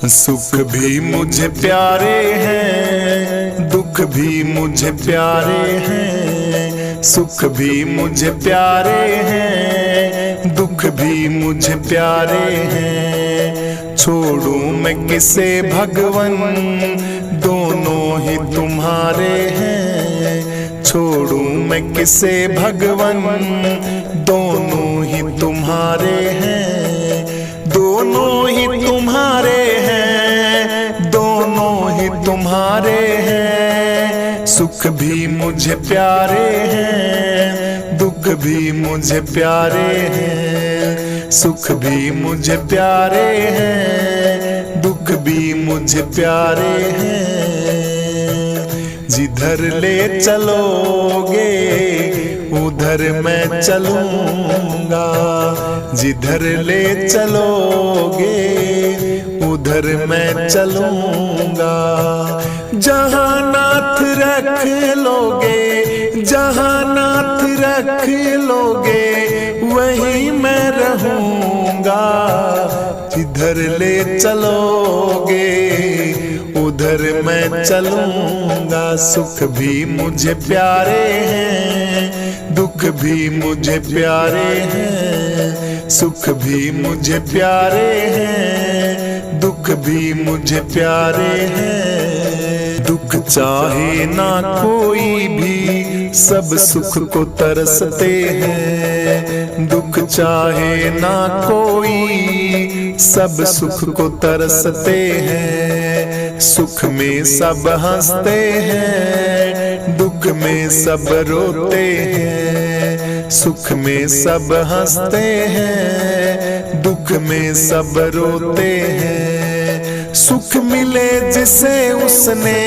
सुख भी मुझे प्यारे हैं, दुख भी मुझे प्यारे हैं। सुख भी मुझे प्यारे हैं, दुख भी मुझे प्यारे हैं। छोड़ूं मैं किसे भगवन, दोनों ही तुम्हारे हैं। छोड़ूं मैं किसे भगवन, दोनों ही तुम्हारे हैं। दोनों ही तुम्हारे हैं, दोनों ही तुम्हारे हैं। सुख भी मुझे प्यारे हैं, दुख भी मुझे प्यारे हैं। सुख भी मुझे प्यारे हैं, दुख भी मुझे प्यारे हैं। जिधर ले चलोगे उधर मैं चलूंगा, जिधर ले चलोगे उधर मैं चलूंगा। जहाँ नाथ रख लोगे, जहाँ नाथ रख लोगे वहीं मैं रहूंगा। जिधर ले चलोगे उधर मैं चलूंगा। सुख भी मुझे प्यारे हैं, दुख भी मुझे प्यारे हैं। सुख भी मुझे प्यारे हैं, दुख भी मुझे प्यारे हैं। दुख चाहे ना कोई भी सब सुख को तरसते हैं। दुख चाहे ना कोई सब सुख को तरसते हैं। सुख में सब हंसते हैं, दुख में सब रोते हैं। सुख में सब हंसते हैं, दुख में सब रोते हैं। सुख मिले जिसे उसने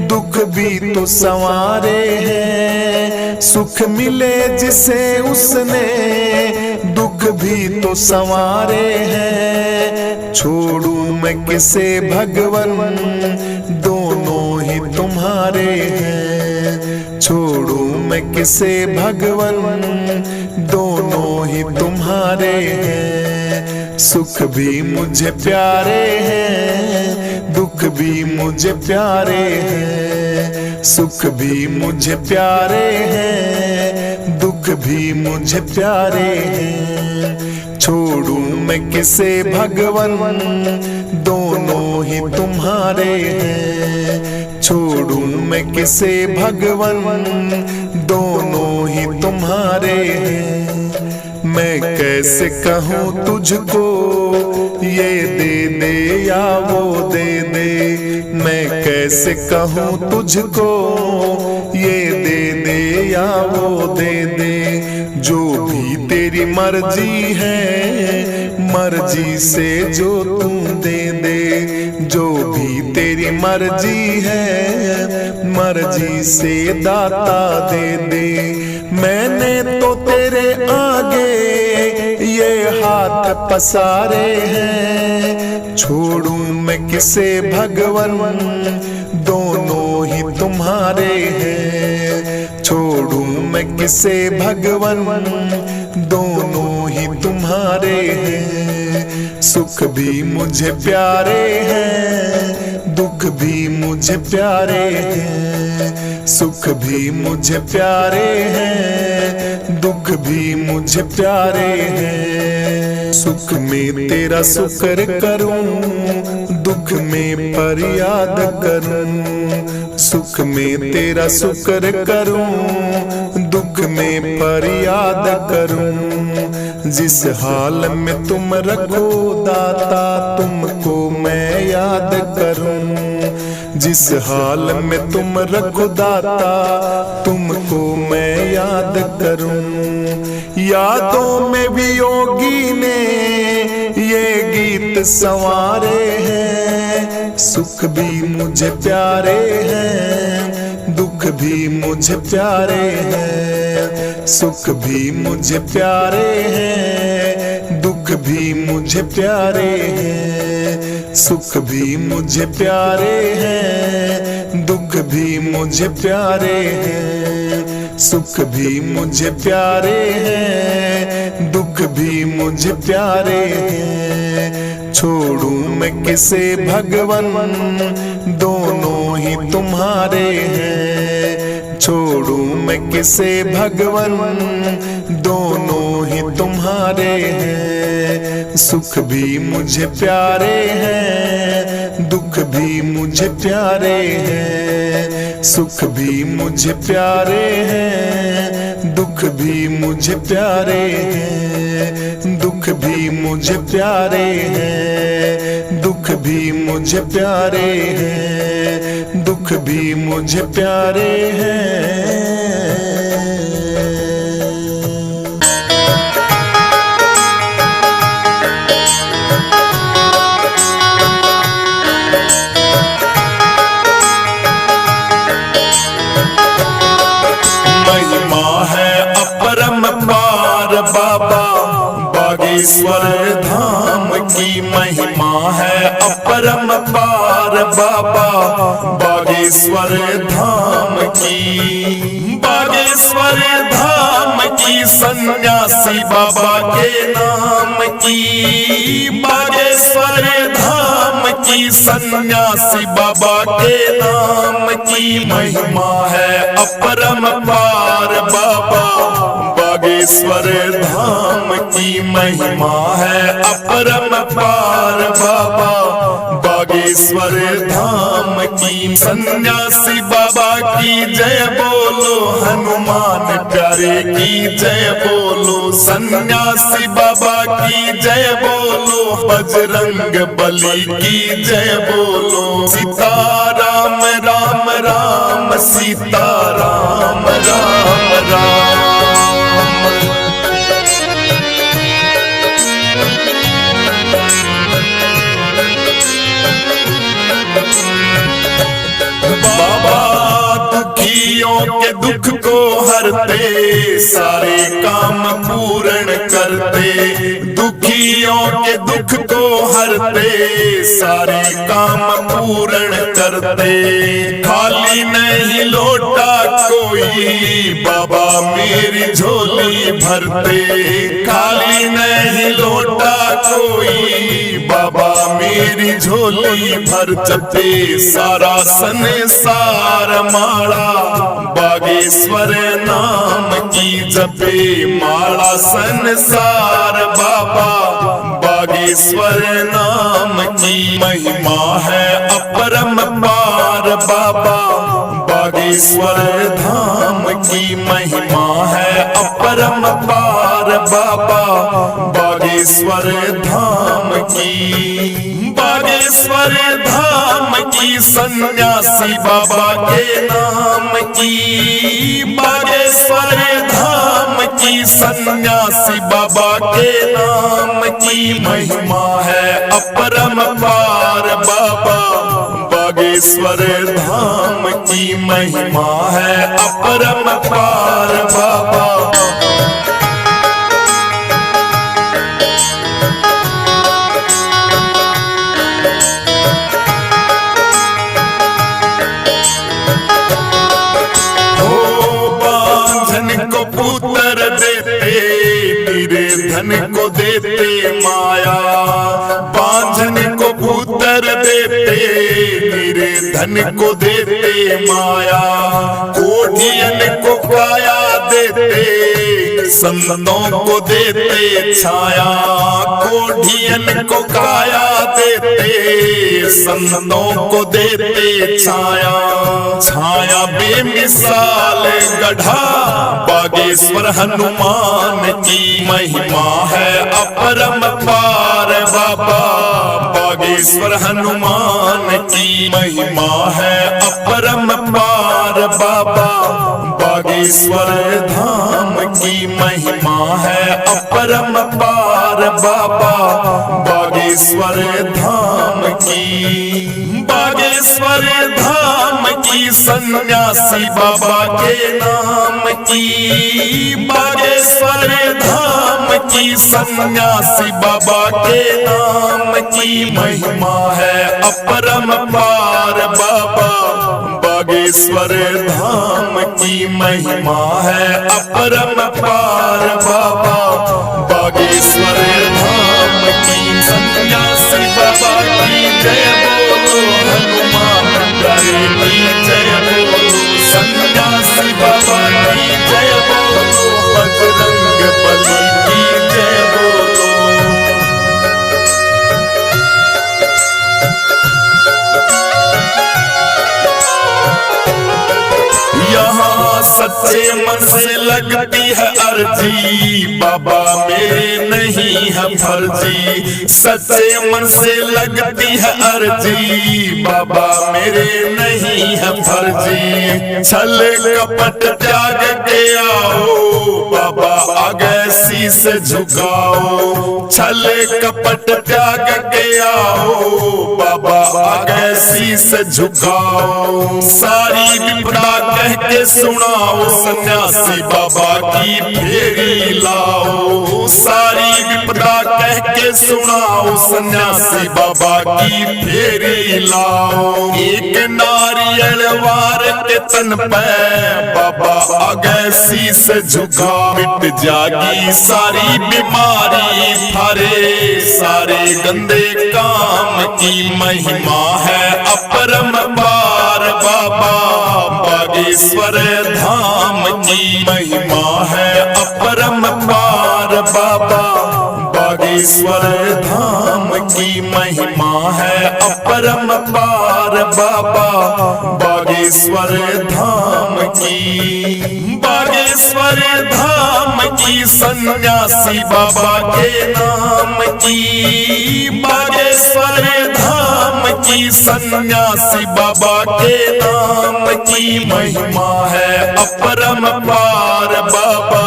दुख भी तो संवारे हैं। सुख मिले जिसे उसने दुख भी तो संवारे हैं। छोड़ूं मैं किसे भगवन, दोनों ही तुम्हारे हैं। छोड़ूं मैं किसे भगवन, दोनों ही तुम्हारे हैं। सुख भी मुझे प्यारे हैं, दुख भी मुझे प्यारे हैं। सुख भी मुझे प्यारे हैं, दुख भी मुझे प्यारे हैं। छोड़ूं मैं किसे भगवन, दोनों ही तुम्हारे हैं। छोड़ूं मैं किसे भगवन, दोनों ही तुम्हारे हैं। मैं कैसे कहूँ तुझको ये दे दे या वो दे दे। मैं कैसे कहूँ तुझको ये दे दे या वो दे दे। जो भी तेरी मर्जी है, मर्जी से जो तू दे दे। जो भी तेरी मर्जी है, मर्जी से दाता दे दे। मैंने तो तेरे आगे ये हाथ पसारे हैं। छोड़ूं मैं किसे भगवन, दोनों ही तुम्हारे हैं। छोड़ूं मैं किसे भगवन, दोनों ही तुम्हारे हैं। सुख भी मुझे प्यारे हैं, दुख भी मुझे प्यारे हैं। सुख भी मुझे प्यारे हैं, दुख भी मुझे प्यारे हैं। सुख में तेरा शुक्र करूं, दुख में फरियाद करूं। सुख में तेरा शुक्र करूं, दुख में फरियाद करूं। जिस हाल में तुम रखो दाता, तुमको मैं याद करूं। जिस हाल में तुम रखो दाता, तुमको मैं याद करूं। यादों में भी योगी ने ये गीत संवारे हैं। सुख भी मुझे प्यारे हैं, दुख भी मुझे प्यारे हैं। सुख भी मुझे प्यारे हैं, दुख भी मुझे प्यारे हैं। सुख भी मुझे प्यारे हैं, दुख भी मुझे प्यारे हैं। सुख भी मुझे प्यारे हैं, दुख भी मुझे प्यारे हैं। छोड़ूं मैं किसे भगवन, दोनों ही तुम्हारे हैं। छोड़ूं मैं किसे भगवन, दोनों ही तुम्हारे हैं। सुख भी मुझे प्यारे हैं, दुख भी मुझे प्यारे हैं। सुख भी मुझे प्यारे हैं, दुख भी मुझे प्यारे हैं। दुख भी मुझे प्यारे हैं, दुख भी मुझे प्यारे हैं। दुख भी मुझे प्यारे हैं। बाबा बागेश्वर धाम की महिमा है अपरंपार। बाबा बागेश्वर धाम की, बागेश्वर धाम की सन्यासी बाबा के नाम की। बागेश्वर धाम की सन्यासी बाबा के नाम की महिमा है अपरंपार। बाबा बागेश्वर धाम की महिमा है अपरंपार। बाबा बागेश्वर धाम की सन्यासी बाबा की जय बोलो, हनुमान प्यारे की जय बोलो। सन्यासी बाबा की जय बोलो, बजरंग बली की जय बोलो। सीताराम राम राम, सीताराम राम राम। के दुख को हरते, सारे काम पूर्ण करते। दुखियों के दुख को हरते, सारे काम पूर्ण करते। खाली नहीं लौटा कोई, बाबा मेरी झोली भरते। खाली नहीं लौटा कोई, बाबा मेरी झोली भर जपते। सारा संसार माला बागेश्वर नाम की जपे। माला संसार बाबा बागेश्वर नाम की महिमा है अपरंपार। बाबा बागेश्वर धाम की महिमा है अपरंपार। बाबा बागेश्वर धाम की, बागेश्वर धाम की सन्यासी बाबा के नाम की। बागेश्वर धाम की सन्यासी बाबा के नाम की महिमा है अपरंपार। बाबा बागेश्वर धाम की महिमा है अपरंपार। बाबा पुत्र देते, निर्धन को देते माया। बांझन को पुत्र देते, निर्धन को देते माया। कोढ़ियन को काया देते, संतों को देते छाया। कोढ़ियन को काया देते, संतों को देते छाया। छाया बेमिसाल गढ़ा बागेश्वर हनुमान की महिमा है अपरंपार। बाबा बागेश्वर हनुमान की महिमा है अपरंपार। बाबा बागेश्वर धाम की महिमा है अपरंपार। बाबा बागेश्वर धाम की, बागेश्वर धाम की सन्यासी बाबा के नाम की। बागेश्वर धाम की सन्यासी बाबा के नाम की महिमा है अपरंपार। बाबा बागेश्वर धाम की महिमा है अपरंपार। बाबा बागेश्वर धाम की सन्यासी लगती है अर्जी, बाबा मेरे नहीं है फर्जी। सच्चे मन से लगती है अर्जी, बाबा मेरे नहीं है फर्जी। छल कपट त्याग के आओ, बाबा आगे शीश झुकाओ। छल कपट त्याग के आओ, बाबा आगे शीश झुकाओ। सारी विपदा कह के सुनाओ, सन्यासी बाबा की फेरी लाओ। सारी विपदा कह के सुनाओ, सन्यासी बाबा की फेरी लाओ। एक नारियल वार के तन पे बाबा आगे शीश झुका। मिट जागी सारी बीमारी, थारे सारे गंदे काम की महिमा है अपरंपार। बाबा बागेश्वर धाम की महिमा है अपरंपार। बाबा बागेश्वर धाम की महिमा है अपरंपार। बाबा बागेश्वर धाम की, बागेश्वर धाम की, सन्यासी बाबा के नाम की। बागेश्वर धाम की, सन्यासी बाबा के नाम की महिमा है अपरंपार। बाबा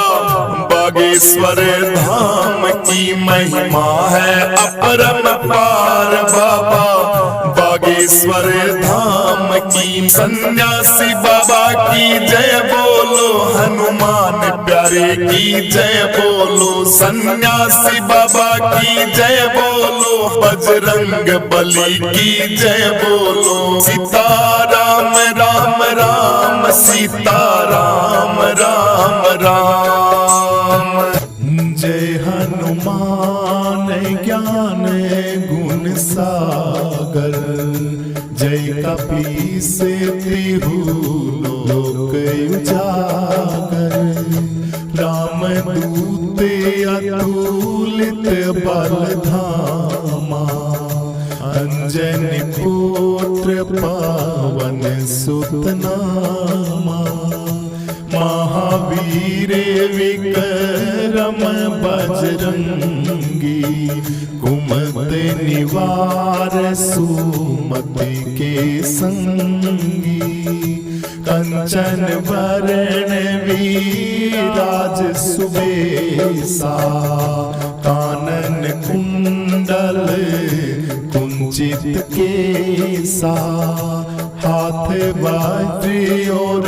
बागेश्वर धाम की महिमा है अपरंपार। बाबा बागेश्वर धाम की, सन्यासी बाबा की जय बोलो, हनुमान प्यारे की जय बोलो। सन्यासी बाबा की जय बोलो, बजरंग बली की जय बोलो। सीताराम राम राम, सीताराम राम राम। जय हनुमान ज्ञान गुण सागर, जय कपीस तिहु लोक उजागर। राम दूत अतुलित बल धामा, अंजनी पुत्र पवन सुत नामा। महावीर विक्रम बजरंगी, कुमति निवार सुमति के संगी। कंचन वरण विराज सुबेसा, कानन कुंडल कुंचित केसा। हाथ वज्र और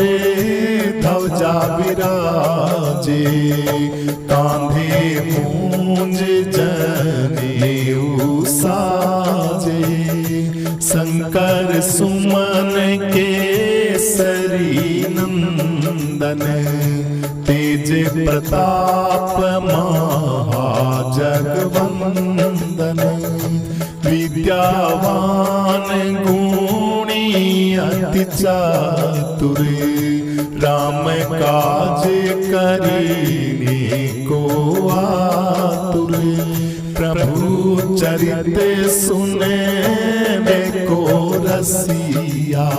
ध्वजा विराजे, कांधे मूंज जनेऊ साजे। शंकर सुमन केसरी नंदन, तेज प्रताप महाजगवंदन। विद्यावान गुणी अति चातुर, राम काज करीने को आतुर। प्रभु चरित सुने को रसिया,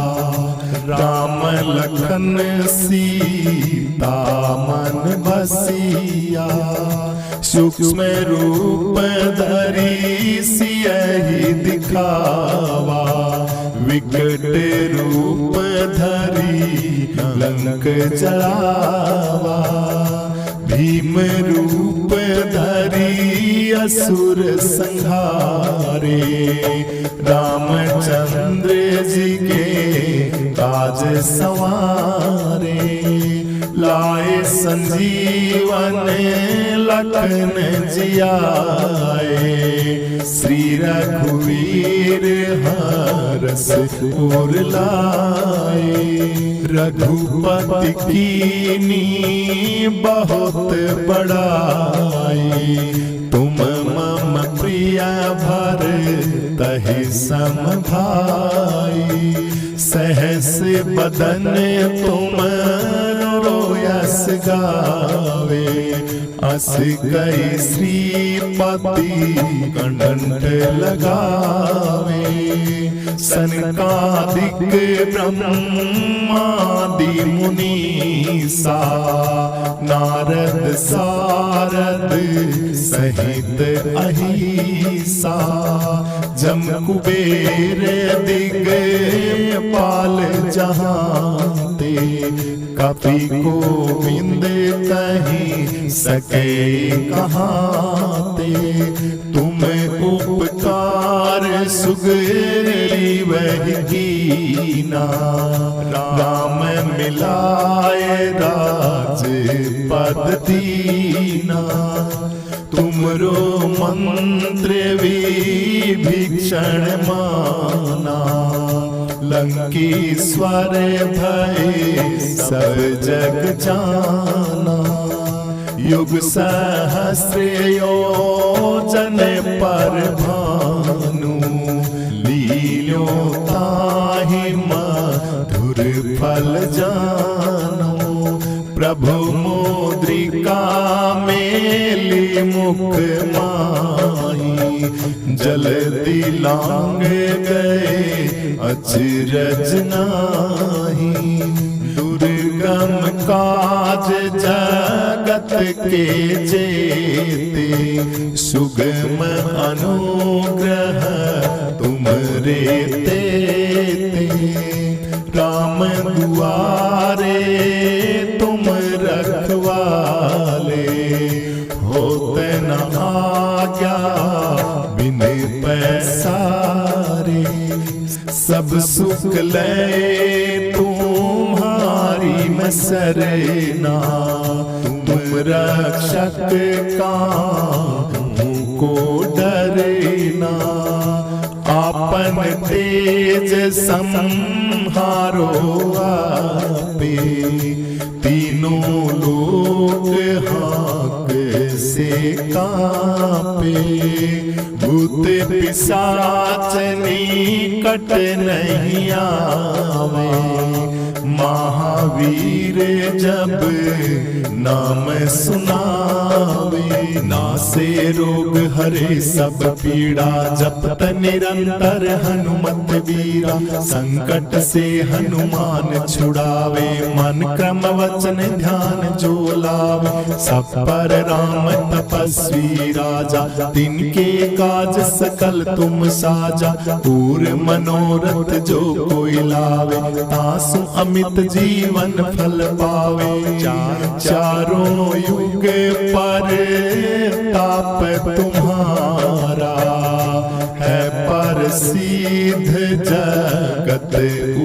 राम लखन सीता मन बसिया। सूक्ष्म रूप धरी सियहि दिखावा, विकट रूप धरी लंक जलावा। भीम रूप धरी असुर संहारे, रामचंद्र जी के काज संवारे। लाए संजीवन लखन जियाए, श्री रघुवीर हरष उर लाए। रघुपति कीनी बहुत बड़ाई, तुम मम प्रिय भरतहि सम भाई। सहस बदन तुम रोयस गावे, अस कई श्रीपति कंठ लगावे। सनकादिक ब्रह्मादि मुनीसा, नारद सारद सहित अहिसा, जम कुबेर दिगपाल जहांते, कपि गोविंद कहीं सके कहाते। तुम उपकार सुग्रीव कीना, राम मिलाए राजपद दीना। तुमरो मंत्र विभीषण माना, लंकेश्वर भय सब जग जाना। युग सहस्र योजन पर भानु, लील्यो ताहि मधुर फल जानो। प्रभु मुद्रिका मेली मुख माही, जल्दी लांग गए अचरज नाही। दुर्गम काज जगत के जेते, सुगम अनुग्रह तुमरे तेते। राम दुआरे तुम रखवाले, होते न आज्ञा बिन पैसारे। सब सुख ले तुम्हारी मैं सरना, तुम रक्षक काहू को डरना। आपन तेज संहारो आपे, तीनों लोग हाक से कांपे। भूत पिशाच निकट नहीं आवे, महावीर जब नाम सुनावे। नासे रोग हरे सब पीड़ा, जपत निरंतर हनुमत वीरा। संकट से हनुमान छुड़ावे, मन क्रम वचन ध्यान जो लावे। सब पर राम तपस्वी राजा, तिनके काज सकल तुम साजा। और मनोरथ जो कोई लावे, तासु अमित जीवन फल पावे। चारों युग पर ताप तुम्हारा, है पर सिद्ध जगत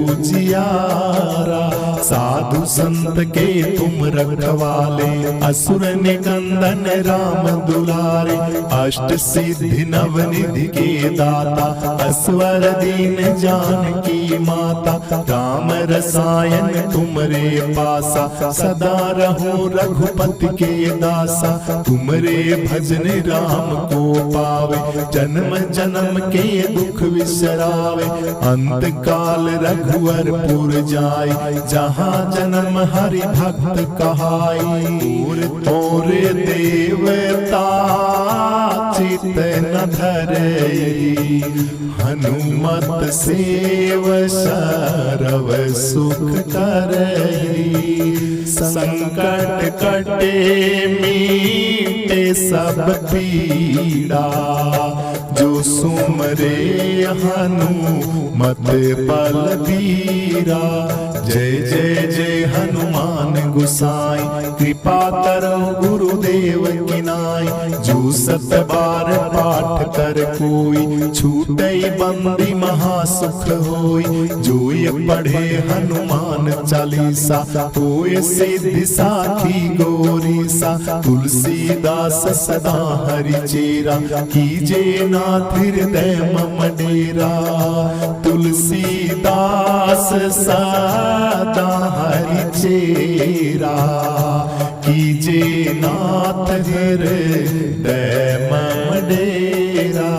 उजियारा। साधु संत के तुम रखवाले, असुर निकंदन राम दुलारे। अष्ट सिद्धि नवनिधि के दाता, असवर दीन जानकी माता। राम रसायन तुमरे पासा, सदा रहो रघुपति के दासा। तुमरे भजन राम को पावे, जन्म जन्म के दुख विसरावे। अंत काल रघुवर पुर जाय, जहाँ जन्म हरि भक्त कहाई। और देवता चित न धरई, हनुमत सेव सरव सुख करई। संकट कटे मीटे सब पीड़ा, जो सुमरे हनुमत बलबीरा। जय जय जय हनुमान गुसाई, कृपा करो गुरुदेव की नाई। जो सत बार पाठ कर कोई, छूटई बंदी महासुख होई। जो ये पढ़े हनुमान चालीसा, होए सिद्धि साखी गौरीसा। तुलसीदास सदा हरि चेरा, कीजे नाथ हृदय मम डेरा। तुलसीदास सदा हरि चेरा, कीजे नाथ हृदय मम डेरा।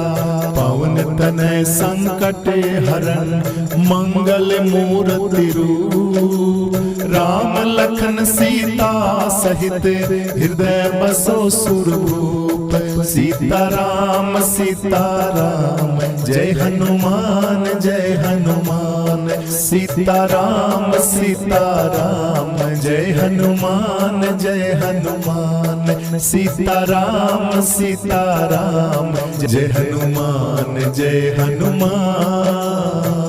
पवन तनय संकट हरण, मंगल मूर्ति रूप। राम लखन सीता सहित, हृदय बसो सुरभूप। सीताराम सीताराम जय हनुमान जय हनुमान, सीताराम सीताराम जय हनुमान जय हनुमान, सीताराम सीताराम जय हनुमान जय हनुमान।